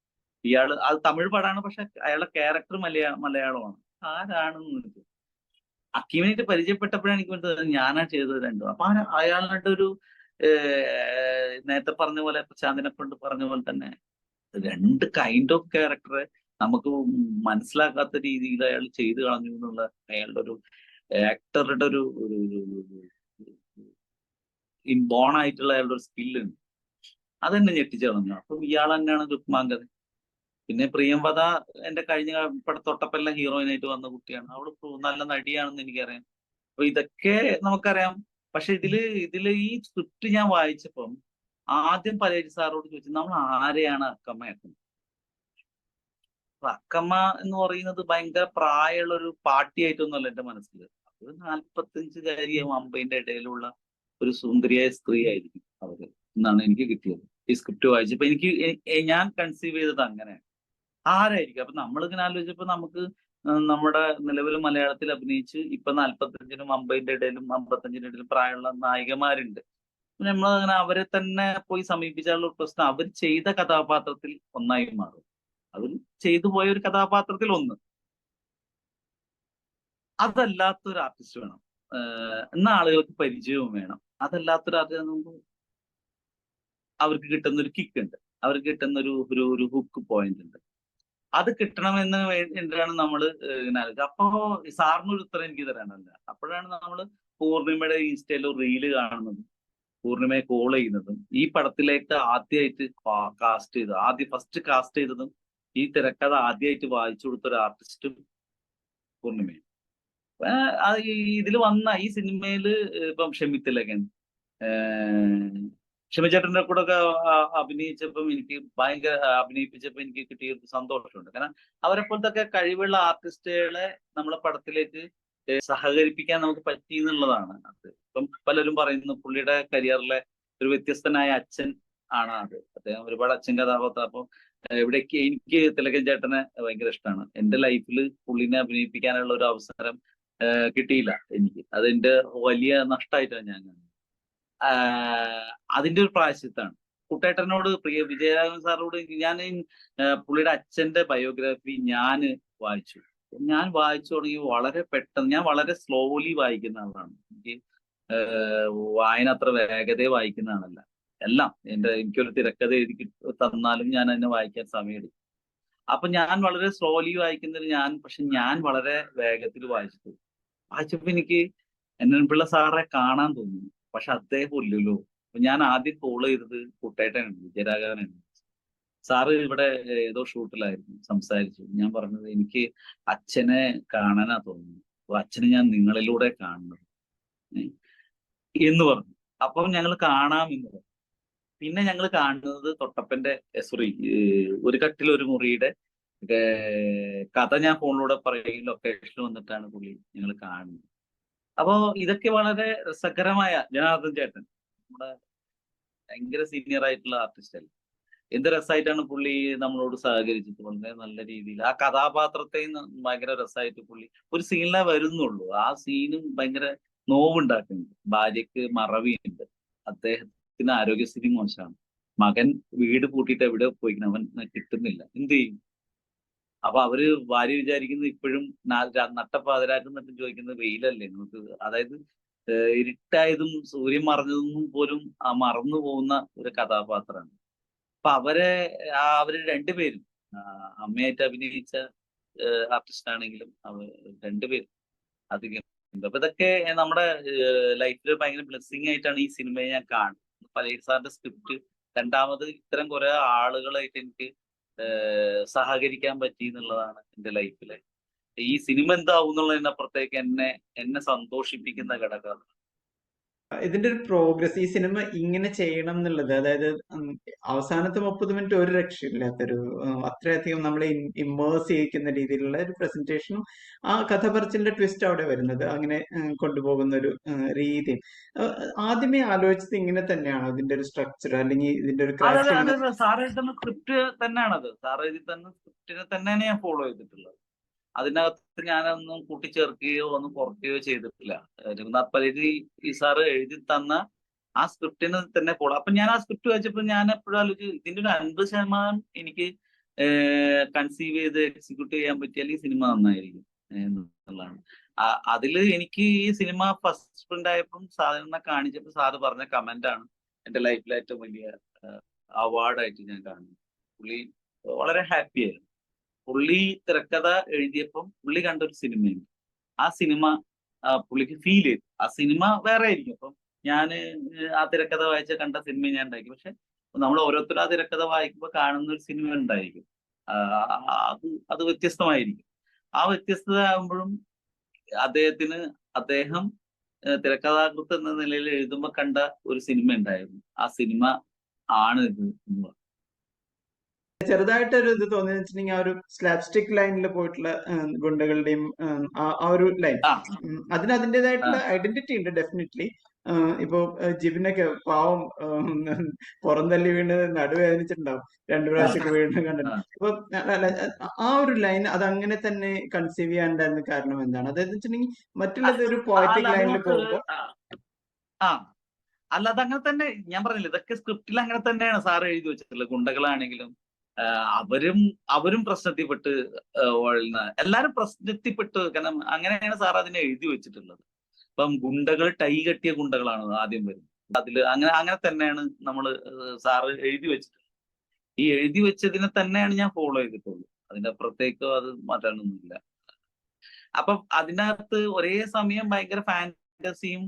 B: അത് തമിഴ് പടമാണ്, പക്ഷെ അയാളുടെ ക്യാരക്ടർ മലയാളമാണ്. ആരാണെന്ന് ചോദിച്ചു. അക്കീമിനായിട്ട് പരിചയപ്പെട്ടപ്പോഴാണ് എനിക്ക് മനസ്സിലായത് ഞാനാ ചെയ്തത് രണ്ടും. അപ്പൊ അയാളുടെ ഒരു നേരത്തെ പറഞ്ഞ പോലെ, പ്രശാന്തിനെ കൊണ്ട് പറഞ്ഞ പോലെ തന്നെ, 2 കൈൻഡ് ഓഫ് ക്യാരക്ടറെ നമുക്ക് മനസ്സിലാക്കാത്ത രീതിയിൽ അയാൾ ചെയ്തു കളഞ്ഞു എന്നുള്ള അയാളുടെ ഒരു ആക്ടറുടെ ഒരു ഇൻബോൺ ആയിട്ടുള്ള അയാളുടെ ഒരു സ്കില്ലുണ്ട്. അതെന്നെ ഞെട്ടിച്ചു കളഞ്ഞു. അപ്പം ഇയാൾ തന്നെയാണ് രുക്മാംഗത. പിന്നെ പ്രിയംവദ എന്റെ കഴിഞ്ഞ തൊട്ടപ്പെല്ലാം ഹീറോയിനായിട്ട് വന്ന കുട്ടിയാണ്. അവള് നല്ല നടിയാണെന്ന് എനിക്കറിയാം. അപ്പൊ ഇതൊക്കെ നമുക്കറിയാം. പക്ഷെ ഇതില് ഈ സ്ക്രിപ്റ്റ് ഞാൻ വായിച്ചപ്പം ആദ്യം പലേരി സാറോട് ചോദിച്ചു, നമ്മൾ ആരെയാണ് അക്കമ്മയാക്കുന്നത്? അപ്പൊ അക്കമ്മ എന്ന് പറയുന്നത് ഭയങ്കര പ്രായമുള്ള ഒരു പാർട്ടിയായിട്ടൊന്നുമല്ല എന്റെ മനസ്സിൽ. അത് 45-കാരിയും 50ന്റെ ഇടയിലുള്ള ഒരു സുന്ദരിയായ സ്ത്രീ ആയിരിക്കും അവര് എന്നാണ് എനിക്ക് കിട്ടിയത് ഈ സ്ക്രിപ്റ്റ് വായിച്ചപ്പോ. ഞാൻ കൺസീവ് ചെയ്തത് അങ്ങനെ ആരായിരിക്കും. അപ്പൊ നമ്മളിങ്ങനെ ആലോചിച്ചപ്പോ നമുക്ക് നമ്മുടെ നിലവിൽ മലയാളത്തിൽ അഭിനയിച്ച് ഇപ്പൊ 45-നും 50ന്റെ ഇടയിലും 55-ന്റെ ഇടയിലും പ്രായമുള്ള നായികമാരുണ്ട്. നമ്മളങ്ങനെ അവരെ തന്നെ പോയി സമീപിച്ചാലുള്ള പ്രശ്നം, അവർ ചെയ്ത കഥാപാത്രത്തിൽ ഒന്നായി മാറും. അവർ ചെയ്തു പോയ ഒരു കഥാപാത്രത്തിൽ ഒന്ന്. അതല്ലാത്തൊരു ആർട്ടിസ്റ്റ് വേണം. എന്ന ആളുകൾക്ക് പരിചയവും വേണം. അതല്ലാത്തൊരു ആർട്ടിസ്റ്റ് അവർക്ക് കിട്ടുന്ന ഒരു കിക്ക് ഉണ്ട്, അവർക്ക് കിട്ടുന്ന ഒരു ഹുക്ക് പോയിന്റ് ഉണ്ട്. അത് കിട്ടണമെന്ന് വേണ്ടിയാണ് നമ്മള് അപ്പോ സാറിനൊരു ഉത്തരം എനിക്ക് തരാനല്ല. അപ്പോഴാണ് നമ്മള് പൂർണിമയുടെ ഇൻസ്റ്റയിൽ റീല് കാണുന്നതും പൂർണിമയെ കോൾ ചെയ്യുന്നതും ഈ പടത്തിലേക്ക് ആദ്യമായിട്ട് ഫസ്റ്റ് കാസ്റ്റ് ചെയ്തതും ഈ തിരക്കഥ ആദ്യമായിട്ട് വായിച്ചു കൊടുത്ത ഒരു ആർട്ടിസ്റ്റും പൂർണിമയും. ഇതിൽ വന്ന ഈ സിനിമയില് ഇപ്പം ക്ഷമിത്തിലകൻ ക്ഷമിച്ചേട്ടൻ്റെ കൂടെ ഒക്കെ അഭിനയിച്ചപ്പം എനിക്ക് ഭയങ്കര അഭിനയിപ്പിച്ചപ്പോൾ എനിക്ക് കിട്ടിയ ഒരു സന്തോഷമുണ്ട്. കാരണം അവരെ പോലത്തെ കഴിവുള്ള ആർട്ടിസ്റ്റുകളെ നമ്മളെ പടത്തിലേക്ക് സഹകരിപ്പിക്കാൻ നമുക്ക് പറ്റി എന്നുള്ളതാണ് അത്. ഇപ്പം പലരും പറയുന്നു പുള്ളിയുടെ കരിയറിലെ ഒരു വ്യത്യസ്തനായ അച്ഛൻ ആണ് അത്. അദ്ദേഹം ഒരുപാട് അച്ഛൻ കഥാപാത്രം. അപ്പം ഇവിടേക്ക് എനിക്ക് തിലകൻ ചേട്ടനെ ഭയങ്കര ഇഷ്ടമാണ്. എൻ്റെ ലൈഫിൽ പുള്ളിനെ അഭിനയിപ്പിക്കാനുള്ള ഒരു അവസരം കിട്ടിയില്ല എനിക്ക്. അതെന്റെ വലിയ നഷ്ടമായിട്ടാണ് ഞാൻ കാണുന്നത്. അതിന്റെ ഒരു പ്രായശ്ചിത്താണ്. കുട്ടേട്ടനോട് വിജയരാഘവൻ സാറിനോട് ഞാൻ പുള്ളിയുടെ അച്ഛന്റെ ബയോഗ്രാഫി ഞാൻ വായിച്ചു. ഞാൻ വായിച്ചു തുടങ്ങി വളരെ പെട്ടെന്ന്. ഞാൻ വളരെ സ്ലോലി വായിക്കുന്ന ആളാണ്. എനിക്ക് വായന അത്ര വേഗതയെ വായിക്കുന്ന ആളല്ല. എല്ലാം എനിക്കൊരു തിരക്കഥ എഴുതി തന്നാലും ഞാൻ അതിനെ വായിക്കാൻ സമയമെടുക്കും. അപ്പൊ ഞാൻ വളരെ സ്ലോലി വായിക്കുന്നത് പക്ഷെ ഞാൻ വളരെ വേഗത്തിൽ വായിച്ചപ്പോ എനിക്ക് പിള്ള സാറെ കാണാൻ തോന്നുന്നു. പക്ഷെ അദ്ദേഹം ഇല്ലല്ലോ. അപ്പൊ ഞാൻ ആദ്യം ഫോളോ ചെയ്തത് കുട്ടേട്ടനാണ്, വിജയരാഘവനാണ്. സാറ് ഇവിടെ ഏതോ ഷൂട്ടിലായിരുന്നു, സംസാരിച്ചു. ഞാൻ പറഞ്ഞത് എനിക്ക് അച്ഛനെ കാണാനാ തോന്നുന്നു, അപ്പൊ അച്ഛനെ ഞാൻ നിങ്ങളിലൂടെ കാണുന്നത് എന്ന് പറഞ്ഞു. അപ്പം ഞങ്ങൾ കാണാമെന്ന് പറഞ്ഞു. പിന്നെ ഞങ്ങൾ കാണുന്നത് തൊട്ടപ്പന്റെ സോറി ഒരു കട്ടിൽ ഒരു മുറിയുടെ കഥ ഞാൻ ഫോണിലൂടെ പറയും, ലൊക്കേഷൻ വന്നിട്ടാണ് പുള്ളി ഞങ്ങൾ കാണുന്നത്. അപ്പോ ഇതൊക്കെ വളരെ രസകരമായ ജനാർദ്ദൻ ചേട്ടൻ നമ്മുടെ ഭയങ്കര സീനിയർ ആയിട്ടുള്ള ആർട്ടിസ്റ്റ് അല്ലേ, എന്ത് രസമായിട്ടാണ് പുള്ളി നമ്മളോട് സഹകരിച്ചത്. വളരെ നല്ല രീതിയിൽ ആ കഥാപാത്രത്തെയും ഭയങ്കര രസമായിട്ട് പുള്ളി ഒരു സീനിലേ വരുന്നുള്ളൂ. ആ സീനും ഭയങ്കര നോവുണ്ടാക്കുന്നുണ്ട്. ഭാര്യക്ക് മറവിയുണ്ട്, അദ്ദേഹത്തിന് ആരോഗ്യസ്ഥിതി മോശമാണ്, മകൻ വീട് പൂട്ടിയിട്ട് എവിടെ പോയിക്കണം, അവൻ കിട്ടുന്നില്ല, എന്ത് ചെയ്യും? അപ്പൊ അവര് ഭാര്യ വിചാരിക്കുന്നത് ഇപ്പോഴും നട്ടപ്പാതിരാക്കും എന്നിട്ട് ചോദിക്കുന്നത് വെയിലല്ലേ നമുക്ക്, അതായത് ഇരുട്ടായതും സൂര്യൻ മറഞ്ഞതും പോലും മറന്നു പോകുന്ന ഒരു കഥാപാത്രമാണ്. അപ്പൊ അവര് രണ്ടുപേരും അമ്മയായിട്ട് അഭിനയിച്ച ആർട്ടിസ്റ്റ് ആണെങ്കിലും രണ്ടുപേരും അധികം. അപ്പൊ ഇതൊക്കെ നമ്മുടെ ലൈഫിൽ ഭയങ്കര ബ്ലെസ്സിങ് ആയിട്ടാണ് ഈ സിനിമയെ ഞാൻ കാണുന്നത്. പലേരി സാറിന്റെ സ്ക്രിപ്റ്റ് രണ്ടാമത് ഇത്തരം കുറെ ആളുകളായിട്ട് എനിക്ക് സഹകരിക്കാൻ പറ്റി എന്നുള്ളതാണ് എൻ്റെ ലൈഫിലെ. ഈ സിനിമ എന്താവും എന്നുള്ളതിനപ്പുറത്തേക്ക് എന്നെ സന്തോഷിപ്പിക്കുന്ന ഘടകം.
A: ഇതിന്റെ ഒരു പ്രോഗ്രസ്, ഈ സിനിമ ഇങ്ങനെ ചെയ്യണം എന്നുള്ളത്, അതായത് അവസാനത്തെ 30 മിനിറ്റ് ഒരു രക്ഷയില്ലാത്തൊരു അത്രയധികം നമ്മളെ ഇമ്മേഴ്സ് ചെയ്യിക്കുന്ന രീതിയിലുള്ള ഒരു പ്രസന്റേഷനും ആ കഥ പറച്ചിലിന്റെ ട്വിസ്റ്റ് അവിടെ വരുന്നത് അങ്ങനെ കൊണ്ടുപോകുന്ന ഒരു രീതിയും ആദ്യമേ ആലോചിച്ചത് ഇങ്ങനെ തന്നെയാണോ ഇതിന്റെ ഒരു സ്ട്രക്ചർ, അല്ലെങ്കിൽ ഇതിന്റെ ഒരു ക്രാഫ്റ്റ്?
B: സാർ എഴുതുന്ന സ്ക്രിപ്റ്റ് തന്നെയാണത്. സാർ എഴുതി തന്ന സ്ക്രിപ്റ്റിനെ തന്നെയാണ് ഞാൻ ഫോളോ ചെയ്തിട്ടുള്ളത്. അതിനകത്ത് ഞാനൊന്നും കൂട്ടിച്ചേർക്കുകയോ ഒന്നും കുറയ്ക്കുകയോ ചെയ്തിട്ടില്ല. രഘുനാഥ് പലേരി ഈ സാറ് എഴുതി തന്ന ആ സ്ക്രിപ്റ്റിന് തന്നെ ഫോളോ. അപ്പൊ ഞാൻ ആ സ്ക്രിപ്റ്റ് വായിച്ചപ്പോൾ ഞാൻ എപ്പോഴും ആലോചിച്ചു ഇതിന്റെ ഒരു 50% എനിക്ക് കൺസീവ് ചെയ്ത് എക്സിക്യൂട്ട് ചെയ്യാൻ പറ്റിയാൽ ഈ സിനിമ നന്നായിരിക്കും എന്നുള്ളതാണ്. അതിൽ എനിക്ക് ഈ സിനിമ ഫസ്റ്റ് പ്രിന്റ് ആയപ്പം സാധാരണ കാണിച്ചപ്പോൾ സാറ് പറഞ്ഞ കമന്റ് ആണ് എന്റെ ലൈഫിലെ ഏറ്റവും വലിയ അവാർഡായിട്ട് ഞാൻ കാണുന്നത്. പുള്ളി വളരെ ഹാപ്പി ആയിരുന്നു. പുള്ളി തിരക്കഥ എഴുതിയപ്പം പുള്ളി കണ്ട ഒരു സിനിമയുണ്ട്. ആ സിനിമ പുള്ളിക്ക് ഫീൽ ചെയ്തു. ആ സിനിമ വേറെ ആയിരിക്കും. അപ്പം ഞാൻ ആ തിരക്കഥ വായിച്ച കണ്ട സിനിമ ഞാൻ ഉണ്ടാക്കി. പക്ഷെ നമ്മൾ ഓരോരുത്തരും ആ തിരക്കഥ വായിക്കുമ്പോൾ കാണുന്ന ഒരു സിനിമ ഉണ്ടായിരിക്കും. അത് വ്യത്യസ്തമായിരിക്കും. ആ വ്യത്യസ്തത ആകുമ്പോഴും അദ്ദേഹം തിരക്കഥാകൃത്ത് എന്ന നിലയിൽ എഴുതുമ്പോൾ കണ്ട ഒരു സിനിമ ഉണ്ടായിരുന്നു. ആ സിനിമ ആണ് ഇത് എന്ന് പറഞ്ഞു.
A: ചെറുതായിട്ടൊരു ഇത് തോന്നിയെന്ന് വെച്ചിട്ടുണ്ടെങ്കിൽ ആ ഒരു സ്ലാപ്സ്റ്റിക് ലൈനിൽ പോയിട്ടുള്ള ഗുണ്ടകളുടെയും ആ ഒരു ലൈൻ, അതിന് അതിൻ്റെതായിട്ടുള്ള ഐഡന്റിറ്റി ഉണ്ട് ഡെഫിനറ്റ്ലി. ഇപ്പൊ ജിബിനൊക്കെ പാവം പുറന്തള്ളി വീണ് നടുവേദനിച്ചിട്ടുണ്ടാവും 2 പ്രാവശ്യമൊക്കെ വീണ് കണ്ടിട്ട്. അപ്പൊ ആ ഒരു ലൈൻ അതങ്ങനെ തന്നെ കൺസീവ് ചെയ്യാണ്ടായിരുന്ന കാരണം എന്താണ്? അതായത് വെച്ചിട്ടുണ്ടെങ്കിൽ മറ്റുള്ളത് ഒരു പോയറ്റിക് ലൈനിൽ പോകുമ്പോൾ
B: അല്ല, അതങ്ങനെ തന്നെ ഞാൻ പറഞ്ഞില്ല. ഇതൊക്കെ സ്ക്രിപ്റ്റിൽ അങ്ങനെ തന്നെയാണ് സാർ എഴുതി വെച്ചിട്ടുള്ളത്. ഗുണ്ടകളാണെങ്കിലും അവരും പ്രശ്നത്തിൽപ്പെട്ട് എല്ലാരും പ്രശ്നത്തിൽപ്പെട്ട്, കാരണം അങ്ങനെയാണ് സാർ അതിനെ എഴുതി വെച്ചിട്ടുള്ളത്. ഇപ്പം ഗുണ്ടകൾ ടൈ കെട്ടിയ ഗുണ്ടകളാണ് ആദ്യം വരുന്നത്. അതിൽ അങ്ങനെ തന്നെയാണ് നമ്മൾ സാറ് എഴുതി വെച്ചിട്ടുള്ളത്. ഈ എഴുതി വെച്ചതിനെ തന്നെയാണ് ഞാൻ ഫോളോ ചെയ്തിട്ടുള്ളൂ. അതിന്റെ അപ്പുറത്തേക്കോ അത് മാറ്റാനൊന്നുമില്ല. അപ്പം അതിനകത്ത് ഒരേ സമയം ഭയങ്കര ഫാന്റസിയും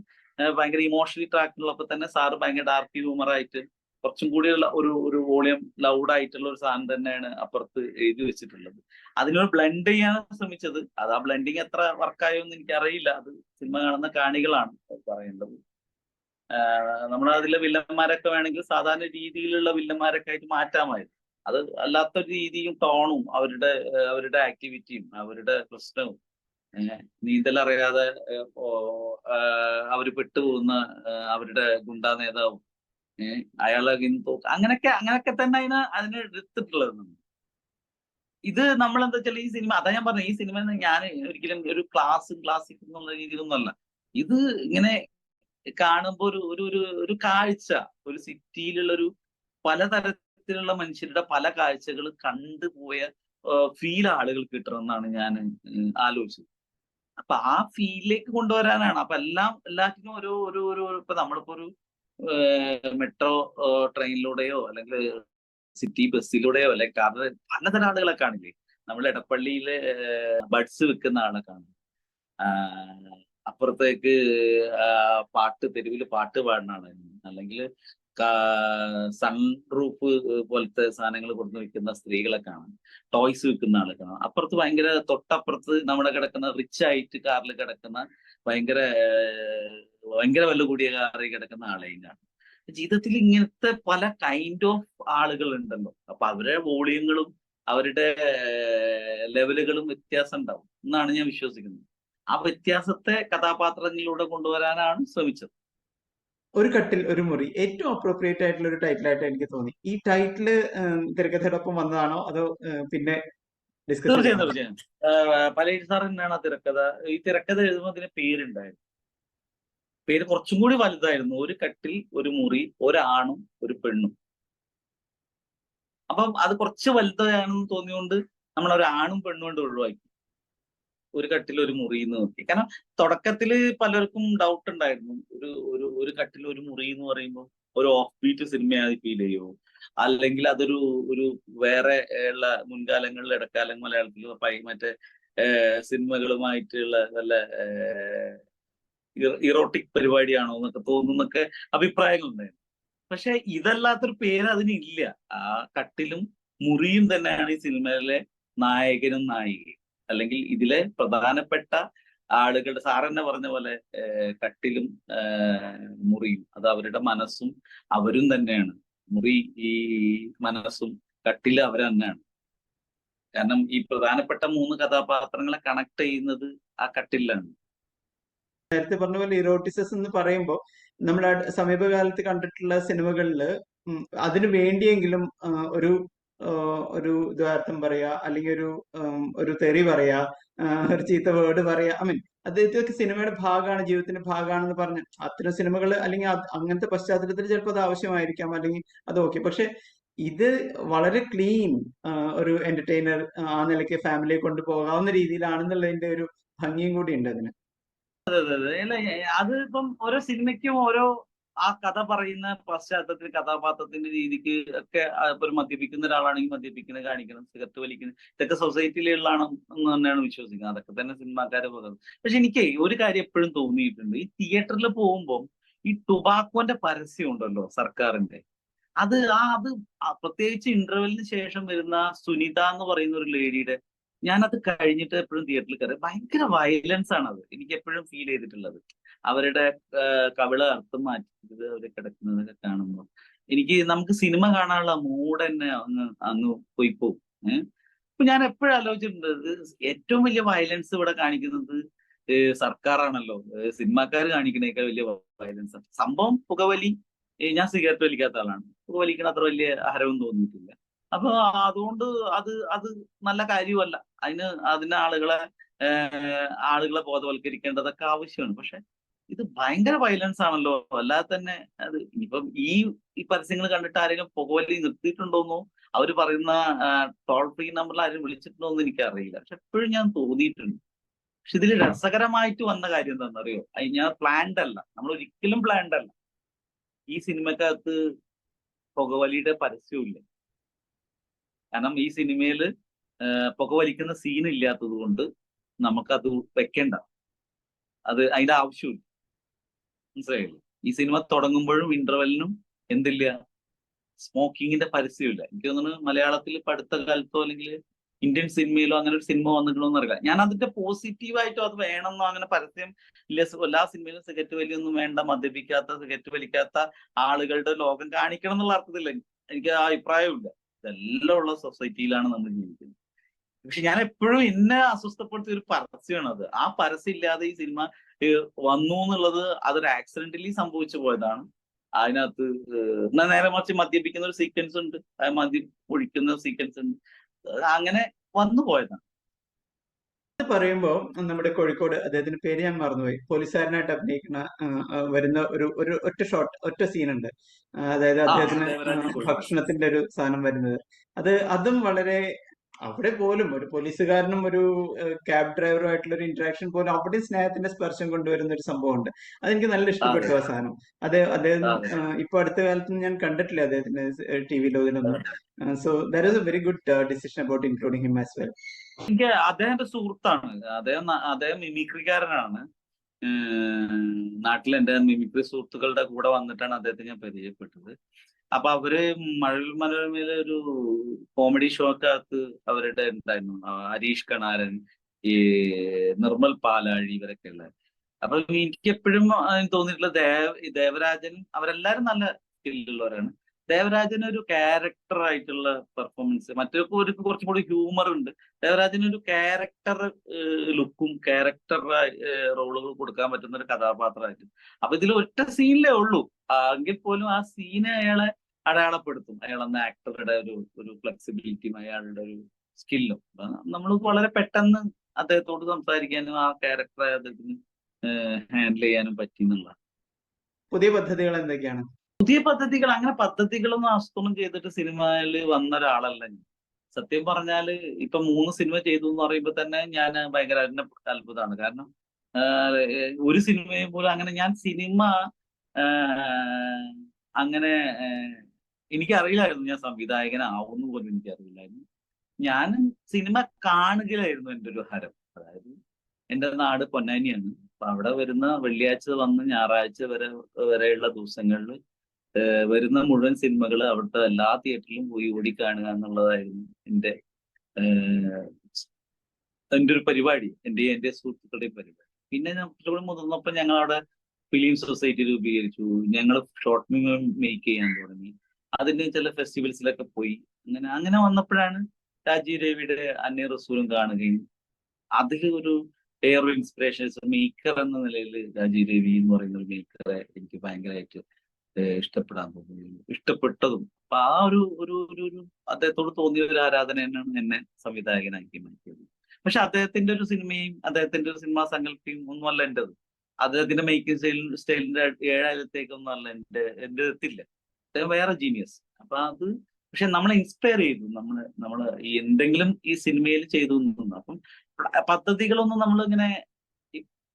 B: ഭയങ്കര ഇമോഷണലി ട്രാക്കുള്ളപ്പോ തന്നെ സാറ് ഭയങ്കര ഡാർക്ക് ഹ്യൂമറായിട്ട് കുറച്ചും കൂടിയുള്ള ഒരു വോളിയം ലൗഡ് ആയിട്ടുള്ള ഒരു സാധനം തന്നെയാണ് അപ്പുറത്ത് എഴുതി വെച്ചിട്ടുള്ളത്. അതിനൊരു ബ്ലെൻഡ് ചെയ്യാൻ ശ്രമിച്ചത്. അത് ആ ബ്ലെൻഡിങ് എത്ര വർക്കായോ എന്ന് എനിക്കറിയില്ല. അത് സിനിമ കാണുന്ന കാണികളാണ് അത് പറയേണ്ടത്. നമ്മൾ അതിലെ വില്ലന്മാരൊക്കെ വേണമെങ്കിൽ സാധാരണ രീതിയിലുള്ള വില്ലന്മാരൊക്കെ ആയിട്ട് മാറ്റാമായിരുന്നു. അത് അല്ലാത്തൊരു രീതിയും ടോണും അവരുടെ ആക്ടിവിറ്റിയും അവരുടെ പ്രശ്നവും നീന്തലറിയാതെ അവര് പെട്ടുപോകുന്ന അവരുടെ ഗുണ്ടാ നേതാവും അയാളെ അങ്ങനെയൊക്കെ തന്നെ അതിനെ എടുത്തിട്ടുള്ളത് നമ്മൾ. ഇത് നമ്മൾ എന്താ വെച്ചാൽ ഈ സിനിമ അതാ ഞാൻ പറഞ്ഞത്, ഈ സിനിമ ഞാൻ ഒരിക്കലും ഒരു ക്ലാസിക് എന്നുള്ള രീതിയിലൊന്നുമല്ല. ഇത് ഇങ്ങനെ കാണുമ്പോ ഒരു കാഴ്ച, ഒരു സിറ്റിയിലുള്ള ഒരു പലതരത്തിലുള്ള മനുഷ്യരുടെ പല കാഴ്ചകൾ കണ്ടുപോയ ഫീൽ ആളുകൾക്ക് കിട്ടണമെന്നാണ് ഞാൻ ആലോചിച്ചത്. അപ്പൊ ആ ഫീലിലേക്ക് കൊണ്ടുവരാനാണ്. അപ്പൊ എല്ലാറ്റിനും ഒരു ഇപ്പൊ നമ്മളിപ്പോ ഒരു മെട്രോ ട്രെയിനിലൂടെയോ അല്ലെങ്കിൽ സിറ്റി ബസ്സിലൂടെയോ അല്ലെങ്കിൽ കാറിൽ പലതരം ആളുകളെ കാണില്ലേ. നമ്മൾ എടപ്പള്ളിയിലെ ബഡ്സ് വിൽക്കുന്ന ആളെ കാണും, അപ്പുറത്തേക്ക് തെരുവിൽ പാട്ട് പാടുന്ന ആളെ, അല്ലെങ്കിൽ സൺ റൂഫ് പോലത്തെ സാധനങ്ങൾ കൊടുത്ത് വിൽക്കുന്ന സ്ത്രീകളെ കാണാം, ടോയ്സ് വിൽക്കുന്ന ആളെ കാണാം. അപ്പുറത്ത് ഭയങ്കര തൊട്ടപ്പുറത്ത് നമ്മുടെ കിടക്കുന്ന റിച്ച് ആയിട്ട് കാറിൽ കിടക്കുന്ന ഭയങ്കര വില കൂടിയ കാറിൽ കിടക്കുന്ന ആളെയും കാണാം. ജീവിതത്തിൽ ഇങ്ങനത്തെ പല കൈൻഡ് ഓഫ് ആളുകൾ ഉണ്ടല്ലോ. അപ്പൊ അവരുടെ വോളിയങ്ങളും അവരുടെ ലെവലുകളും വ്യത്യാസം ഉണ്ടാവും എന്നാണ് ഞാൻ വിശ്വസിക്കുന്നത്. ആ വ്യത്യാസത്തെ കഥാപാത്രങ്ങളിലൂടെ കൊണ്ടുവരാനാണ് ശ്രമിച്ചത്.
A: ഒരു കട്ടിൽ ഒരു മുറി ഏറ്റവും അപ്രോപ്രിയേറ്റ് ആയിട്ടുള്ള ഒരു ടൈറ്റിലായിട്ട് എനിക്ക് തോന്നി. ഈ ടൈറ്റില് തിരക്കഥയോടൊപ്പം വന്നതാണോ അതോ പിന്നെ ഡിസ്കസ് ചെയ്തതാണോ?
B: തീർച്ചയായും പലേരി സാർ തന്നെയാണ് ആ തിരക്കഥ. ഈ തിരക്കഥ എഴുതുമ്പോൾ അതിന് പേരുണ്ടായിരുന്നു. പേര് കുറച്ചും കൂടി വലുതായിരുന്നു. ഒരു കട്ടിൽ ഒരു മുറി, ഒരാണും ഒരു പെണ്ണും. അപ്പം അത് കുറച്ച് വലുതാണെന്ന് തോന്നിയോണ്ട് നമ്മൾ ഒരു ആണും പെണ്ണും കൊണ്ട് ഒഴിവാക്കി, ഒരു കട്ടിൽ ഒരു മുറി എന്ന് നോക്കി. കാരണം തുടക്കത്തിൽ പലർക്കും ഡൗട്ട് ഉണ്ടായിരുന്നു, ഒരു കട്ടിൽ ഒരു മുറി എന്ന് പറയുമ്പോൾ ഒരു ഓഫ് ബീറ്റ് സിനിമയായി ഫീൽ ചെയ്യുമോ, അല്ലെങ്കിൽ ഒരു വേറെ ഉള്ള മുൻകാലങ്ങളിൽ ഇടക്കാലം മലയാളത്തിൽ മറ്റേ സിനിമകളുമായിട്ടുള്ള വല്ല ഇറോട്ടിക് പരിപാടിയാണോ എന്നൊക്കെ തോന്നുന്നൊക്കെ അഭിപ്രായങ്ങളുണ്ടായിരുന്നു. പക്ഷെ ഇതല്ലാത്തൊരു പേര് അതിനില്ല. ആ കട്ടിലും മുറിയും തന്നെയാണ് ഈ സിനിമയിലെ നായകനും നായികയും. അല്ലെങ്കിൽ ഇതിലെ പ്രധാനപ്പെട്ട ആളുകളുടെ, സാറെന്നെ പറഞ്ഞ പോലെ കട്ടിലും മുറിയും അത് അവരുടെ മനസ്സും അവരും തന്നെയാണ്. മുറി ഈ മനസ്സും, കട്ടില് അവർ തന്നെയാണ്. കാരണം ഈ പ്രധാനപ്പെട്ട 3 കഥാപാത്രങ്ങളെ കണക്ട് ചെയ്യുന്നത് ആ കട്ടിലാണ്.
A: നേരത്തെ പറഞ്ഞ പോലെ ഇറോട്ടിസിസം എന്ന് പറയുമ്പോൾ നമ്മൾ സമീപകാലത്ത് കണ്ടിട്ടുള്ള സിനിമകളിൽ അതിനു വേണ്ടിയെങ്കിലും ഒരു ഇതാർത്ഥം പറയാ, അല്ലെങ്കിൽ ഒരു തെറി പറയാ, ഒരു ചീത്ത വേർഡ് പറയാ, ഐ മീൻ ഇതൊക്കെ സിനിമയുടെ ഭാഗമാണ്, ജീവിതത്തിന്റെ ഭാഗമാണെന്ന് പറഞ്ഞ് അത്തരം സിനിമകൾ അല്ലെങ്കിൽ അങ്ങനത്തെ പശ്ചാത്തലത്തിൽ ചിലപ്പോൾ അത് ആവശ്യമായിരിക്കാം, അല്ലെങ്കിൽ അത് ഓക്കെ. പക്ഷെ ഇത് വളരെ ക്ലീൻ ഒരു എന്റർടൈനർ ആ നിലയ്ക്ക് ഫാമിലിയെ കൊണ്ടുപോകാവുന്ന രീതിയിലാണെന്നുള്ളതിന്റെ ഒരു ഭംഗിയും കൂടി ഉണ്ട് അതിന്.
B: അല്ല, അത് ഇപ്പം ഓരോ സിനിമയ്ക്കും ഓരോ ആ കഥ പറയുന്ന പശ്ചാത്തലത്തിൽ കഥാപാത്രത്തിന്റെ രീതിക്ക് ഒക്കെ ഒരു മദ്യപിക്കുന്ന ഒരാളാണെങ്കിൽ മദ്യപിക്കുന്നത് കാണിക്കണം, സിഗരറ്റ് വലിക്കുന്നത്, ഇതൊക്കെ സൊസൈറ്റിയിലുള്ളതാണ് എന്ന് തന്നെയാണ് വിശ്വസിക്കുന്നത്. അതൊക്കെ തന്നെ സിനിമാക്കാരെ പറയുന്നത്. പക്ഷെ എനിക്ക് ഒരു കാര്യം എപ്പോഴും തോന്നിയിട്ടുണ്ട്, ഈ തിയേറ്ററിൽ പോകുമ്പോൾ ഈ ടുബാക്കോന്റെ പരസ്യം ഉണ്ടല്ലോ സർക്കാരിന്റെ, അത് പ്രത്യേകിച്ച് ഇന്റർവെല്ലിന് ശേഷം വരുന്ന സുനിത എന്ന് പറയുന്ന ഒരു ലേഡിയുടെ, ഞാനത് കഴിഞ്ഞിട്ട് എപ്പോഴും തിയേറ്ററിൽ കയറി, ഭയങ്കര വയലൻസ് ആണ് അത് എനിക്ക് എപ്പോഴും ഫീൽ ചെയ്തിട്ടുള്ളത്. അവരുടെ കവിള അർത്ഥം മാറ്റിയത് അവർ കിടക്കുന്നതൊക്കെ കാണുമ്പോൾ നമുക്ക് സിനിമ കാണാനുള്ള മൂഡ് തന്നെ അങ്ങ് പോയി പോകും. ഇപ്പൊ ഞാൻ എപ്പോഴും ആലോചിച്ചിട്ടുണ്ട്, ഏറ്റവും വലിയ വയലൻസ് ഇവിടെ കാണിക്കുന്നത് സർക്കാരാണല്ലോ. സിനിമാക്കാർ കാണിക്കുന്നേക്കാൾ വലിയ വയലൻസ്. സംഭവം പുകവലി, ഞാൻ സിഗരറ്റ് വലിക്കാത്ത ആളാണ്, പുകവലിക്കണ അത്ര വലിയ ഹരവും തോന്നിയിട്ടില്ല. അപ്പൊ അതുകൊണ്ട് അത് നല്ല കാര്യമല്ല. അതിന് ആളുകളെ ബോധവൽക്കരിക്കേണ്ടതൊക്കെ ആവശ്യമാണ്. പക്ഷെ ഇത് ഭയങ്കര വയലൻസ് ആണല്ലോ. അല്ലാതെ തന്നെ അത് ഇനിയിപ്പം ഈ പരസ്യങ്ങൾ കണ്ടിട്ട് ആരെങ്കിലും പുകവലി നിർത്തിയിട്ടുണ്ടോന്നോ, അവർ പറയുന്ന ടോൾ ഫ്രീ നമ്പറിൽ ആരും വിളിച്ചിട്ടുണ്ടോന്ന് എനിക്കറിയില്ല. പക്ഷെ എപ്പോഴും ഞാൻ തോന്നിയിട്ടുണ്ട്. പക്ഷെ ഇതിൽ രസകരമായിട്ട് വന്ന കാര്യം എന്താണെന്നറിയോ, ഞാൻ പ്ലാൻഡ് അല്ല, നമ്മൾ ഒരിക്കലും പ്ലാൻഡ് അല്ല. ഈ സിനിമക്കകത്ത് പുകവലിയുടെ പരസ്യമില്ല. കാരണം ഈ സിനിമയിൽ പുകവലിക്കുന്ന സീൻ ഇല്ലാത്തത് കൊണ്ട് നമുക്കത് വെക്കണ്ട, അതിന്റെ ആവശ്യമില്ല. മനസ്സിലായില്ലേ? ഈ സിനിമ തുടങ്ങുമ്പോഴും ഇന്റർവെല്ലിനും എന്തില്ല, സ്മോക്കിങ്ങിന്റെ പരസ്യമില്ല. എനിക്ക് തോന്നുന്നു മലയാളത്തിൽ ഇപ്പൊ അടുത്ത കാലത്തോ അല്ലെങ്കിൽ ഇന്ത്യൻ സിനിമയിലോ അങ്ങനെ ഒരു സിനിമ വന്നിക്കണമെന്ന് അറിയില്ല. ഞാൻ അതിന്റെ പോസിറ്റീവായിട്ടോ അത് വേണമെന്നോ അങ്ങനെ പരസ്യം ഇല്ല. എല്ലാ സിനിമയിലും സിഗരറ്റ് വലിയൊന്നും വേണ്ട, മദ്യപിക്കാത്ത സിഗരറ്റ് വലിക്കാത്ത ആളുകളുടെ ലോകം കാണിക്കണം എന്നുള്ള അർത്ഥത്തില്ല. എനിക്ക് ആ അഭിപ്രായമില്ല. ഇതെല്ലാം ഉള്ള സൊസൈറ്റിയിലാണ് നമ്മൾ ജീവിക്കുന്നത്. പക്ഷെ ഞാൻ എപ്പോഴും എന്നെ അസ്വസ്ഥപ്പെടുത്തിയ ഒരു പരസ്യമാണ് അത്. ആ പരസ്യം ഇല്ലാതെ ഈ സിനിമ വന്നു എന്നുള്ളത് അതൊരു ആക്സിഡന്റലി സംഭവിച്ചു പോയതാണ്. അതിനകത്ത് നേരെ മറിച്ച് മദ്യപിക്കുന്ന ഒരു സീക്വൻസ് ഉണ്ട്, മദ്യം ഒഴിക്കുന്ന സീക്വൻസ് ഉണ്ട്, അങ്ങനെ വന്നു പോയതാണ്.
A: പറയുമ്പോ നമ്മുടെ കോഴിക്കോട്, അദ്ദേഹത്തിന്റെ പേര് ഞാൻ മറന്നുപോയി, പോലീസുകാരനായിട്ട് അഭിനയിക്കുന്ന വരുന്ന ഒരു ഒറ്റ സീനുണ്ട്. അതായത് അദ്ദേഹത്തിന് ഭക്ഷണത്തിന്റെ ഒരു സാധനം വരുന്നത്, അതും വളരെ, അവിടെ പോലും ഒരു പോലീസുകാരനും ഒരു ക്യാബ് ഡ്രൈവറും ആയിട്ടുള്ള ഒരു ഇന്ററാക്ഷൻ പോലും അവിടെ സ്നേഹത്തിന്റെ സ്പർശം കൊണ്ടുവരുന്ന ഒരു സംഭവമുണ്ട്. അതെനിക്ക് നല്ല ഇഷ്ടപ്പെട്ടു ആ സാധനം. അദ്ദേഹം ഇപ്പൊ അടുത്ത കാലത്ത് ഞാൻ കണ്ടിട്ടില്ല അദ്ദേഹത്തിന്റെ ടിവിയിലോ ഇതിലൊന്നും. So that is A very good decision about including him as well.
B: എനിക്ക് അദ്ദേഹത്തിന്റെ സുഹൃത്താണ്. അദ്ദേഹം മിമിക്രിക്കാരനാണ്. നാട്ടിൽ എന്റെ മിമിക്രി സുഹൃത്തുക്കളുടെ കൂടെ വന്നിട്ടാണ് അദ്ദേഹത്തെ ഞാൻ പരിചയപ്പെട്ടത്. അപ്പൊ അവര് മഴവിൽ മനോരമയിലെ ഒരു കോമഡി ഷോക്കകത്ത് അവരുടെ ഉണ്ടായിരുന്നു. ഹരീഷ് കണാരൻ, ഈ നിർമ്മൽ പാലാഴി, ഇവരൊക്കെ ഉള്ളത്. അപ്പൊ എനിക്ക് എപ്പോഴും തോന്നിയിട്ടുള്ള ദേവരാജൻ, അവരെല്ലാരും നല്ല സ്കില്ലുള്ളവരാണ്. ദേവരാജന് ഒരു ക്യാരക്ടർ ആയിട്ടുള്ള പെർഫോമൻസ്, മറ്റൊരു കുറച്ചും കൂടി ഹ്യൂമർ ഉണ്ട്. ദേവരാജന് ഒരു ക്യാരക്ടർ ലുക്കും ക്യാരക്ടർ റോളുകൾ കൊടുക്കാൻ പറ്റുന്ന ഒരു കഥാപാത്രമായിട്ട്. അപ്പൊ ഇതിൽ ഒറ്റ സീനിലേ ഉള്ളൂ, എങ്കിൽ പോലും ആ സീനെ അയാളെ അടയാളപ്പെടുത്തും. അയാളെന്ന ആക്ടറുടെ ഒരു ഫ്ലെക്സിബിലിറ്റിയും അയാളുടെ ഒരു സ്കില്ലും നമ്മൾ വളരെ പെട്ടെന്ന് അദ്ദേഹത്തോട് സംസാരിക്കാനും ആ ക്യാരക്ടറെ അദ്ദേഹത്തിന് ഹാൻഡിൽ ചെയ്യാനും പറ്റി എന്നുള്ള.
A: പുതിയ പദ്ധതികൾ എന്തൊക്കെയാണ്?
B: പുതിയ പദ്ധതികൾ, അങ്ങനെ പദ്ധതികളൊന്നും ആസൂത്രണം ചെയ്തിട്ട് സിനിമയിൽ വന്ന ഒരാളല്ല ഞാൻ. സത്യം പറഞ്ഞാല് ഇപ്പൊ 3 സിനിമ ചെയ്തു എന്ന് പറയുമ്പോ തന്നെ ഞാൻ ഭയങ്കര അത്ഭുതമാണ്. കാരണം ഒരു സിനിമയും പോലും അങ്ങനെ ഞാൻ സിനിമ അങ്ങനെ എനിക്കറിയില്ലായിരുന്നു ഞാൻ സംവിധായകനാവുന്നു പോലും എനിക്കറിയില്ലായിരുന്നു. ഞാൻ സിനിമ കാണുകയായിരുന്നു എൻ്റെ ഒരു ഹരം. അതായത് എൻ്റെ നാട് പൊന്നാനിയാണ്. അപ്പൊ അവിടെ വരുന്ന വെള്ളിയാഴ്ച വന്ന് ഞായറാഴ്ച വരെയുള്ള ദിവസങ്ങളിൽ വരുന്ന മുഴുവൻ സിനിമകൾ അവിടുത്തെ എല്ലാ തിയേറ്ററിലും പോയി ഓടി കാണുക എന്നുള്ളതായിരുന്നു എൻ്റെ ഒരു പരിപാടി, എൻ്റെ സുഹൃത്തുക്കളുടെ പരിപാടി. പിന്നെ കുറച്ചുകൂടി മുതിർന്നപ്പോൾ ഞങ്ങൾ അവിടെ ഫിലിം സൊസൈറ്റി രൂപീകരിച്ചു. ഞങ്ങൾ ഷോർട്ട് ഫിലിം മേക്ക് ചെയ്യാൻ തുടങ്ങി. അതിന്റെ ചില ഫെസ്റ്റിവൽസിലൊക്കെ പോയി. അങ്ങനെ വന്നപ്പോഴാണ് രാജീവ് രവിയുടെ അന്നേ റസൂലും കാണുകയും അതിൽ ഒരു വേറൊരു ഇൻസ്പിറേഷൻ, മേക്കർ എന്ന നിലയിൽ രാജീവ് രവി എന്ന് പറയുന്ന ഒരു മേക്കറെ എനിക്ക് ഭയങ്കരമായിട്ട് ഇഷ്ടപ്പെട്ടതും. അപ്പൊ ആ ഒരു അദ്ദേഹത്തോട് തോന്നിയ ഒരു ആരാധന തന്നെയാണ് എന്നെ സംവിധായകനാക്കി മാറ്റിയത്. പക്ഷെ അദ്ദേഹത്തിന്റെ ഒരു സിനിമയും അദ്ദേഹത്തിന്റെ ഒരു സിനിമാ സങ്കല്പയും ഒന്നുമല്ല എന്റേത്. അദ്ദേഹത്തിന്റെ മേക്കിംഗ് സ്റ്റൈലിന്റെ 7 അല്ല എന്റെ എത്തില്ല. അദ്ദേഹം വേറെ ജീനിയസ്. അപ്പൊ അത് പക്ഷെ നമ്മളെ ഇൻസ്പയർ ചെയ്തു. നമ്മള് എന്തെങ്കിലും ഈ സിനിമയിൽ ചെയ്തു നിന്നു. അപ്പം പദ്ധതികളൊന്നും നമ്മളിങ്ങനെ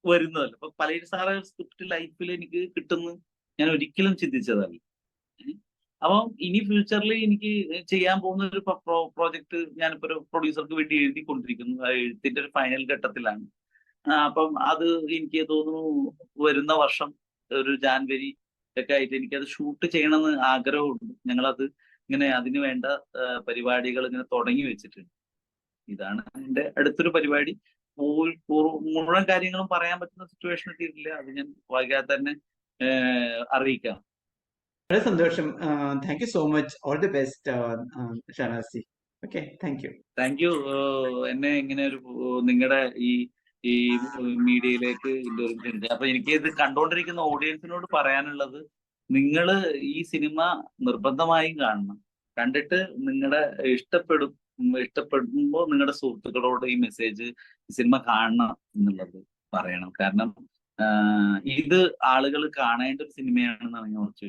B: വരുന്നതല്ല. ഇപ്പൊ പലരും സാറ് സ്ക്രിപ്റ്റ് ലൈഫിൽ എനിക്ക് കിട്ടുന്നു ഞാൻ ഒരിക്കലും ചിന്തിച്ചതല്ല. അപ്പം ഇനി ഫ്യൂച്ചറിൽ എനിക്ക് ചെയ്യാൻ പോകുന്ന ഒരു പ്രോജക്റ്റ് ഞാനിപ്പോ ഒരു പ്രൊഡ്യൂസർക്ക് വേണ്ടി എഴുതിക്കൊണ്ടിരിക്കുന്നു. ആ എഴുത്തിന്റെ ഒരു ഫൈനൽ ഘട്ടത്തിലാണ്. അപ്പം അത് എനിക്ക് തോന്നുന്നു വരുന്ന വർഷം ഒരു ജാനുവരി ഒക്കെ ആയിട്ട് എനിക്കത് ഷൂട്ട് ചെയ്യണമെന്ന് ആഗ്രഹമുണ്ട്. ഞങ്ങളത് ഇങ്ങനെ അതിന് വേണ്ട പരിപാടികൾ ഇങ്ങനെ തുടങ്ങി വെച്ചിട്ടുണ്ട്. ഇതാണ് എൻ്റെ അടുത്തൊരു പരിപാടി. മുഴുവൻ കാര്യങ്ങളും പറയാൻ പറ്റുന്ന സിറ്റുവേഷൻ എത്തിയിട്ടില്ല. അത് ഞാൻ വൈകാതെ തന്നെ അറിയിക്കാം.
A: വളരെ സന്തോഷം. Thank you so much. All the best Shahnaz. Okay, thank you.
B: Thank you. എന്നെ ഇങ്ങനെ ഒരു നിങ്ങളുടെ ഈ മീഡിയയിലേക്ക് അപ്പൊ എനിക്ക് ഇത് കണ്ടുകൊണ്ടിരിക്കുന്ന ഓഡിയൻസിനോട് പറയാനുള്ളത്, നിങ്ങൾ ഈ സിനിമ നിർബന്ധമായും കാണണം. കണ്ടിട്ട് നിങ്ങളുടെ ഇഷ്ടപ്പെടുമ്പോൾ നിങ്ങളുടെ സുഹൃത്തുക്കളോട് ഈ മെസ്സേജ്, സിനിമ കാണണം എന്നുള്ളത് പറയണം. കാരണം ഇത് ആളുകൾ കാണേണ്ട ഒരു സിനിമയാണെന്നാണ് ഞാൻ ഉറച്ചു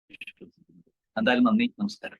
B: വിശ്വസിക്കുന്നത്. എന്തായാലും നന്ദി, നമസ്കാരം.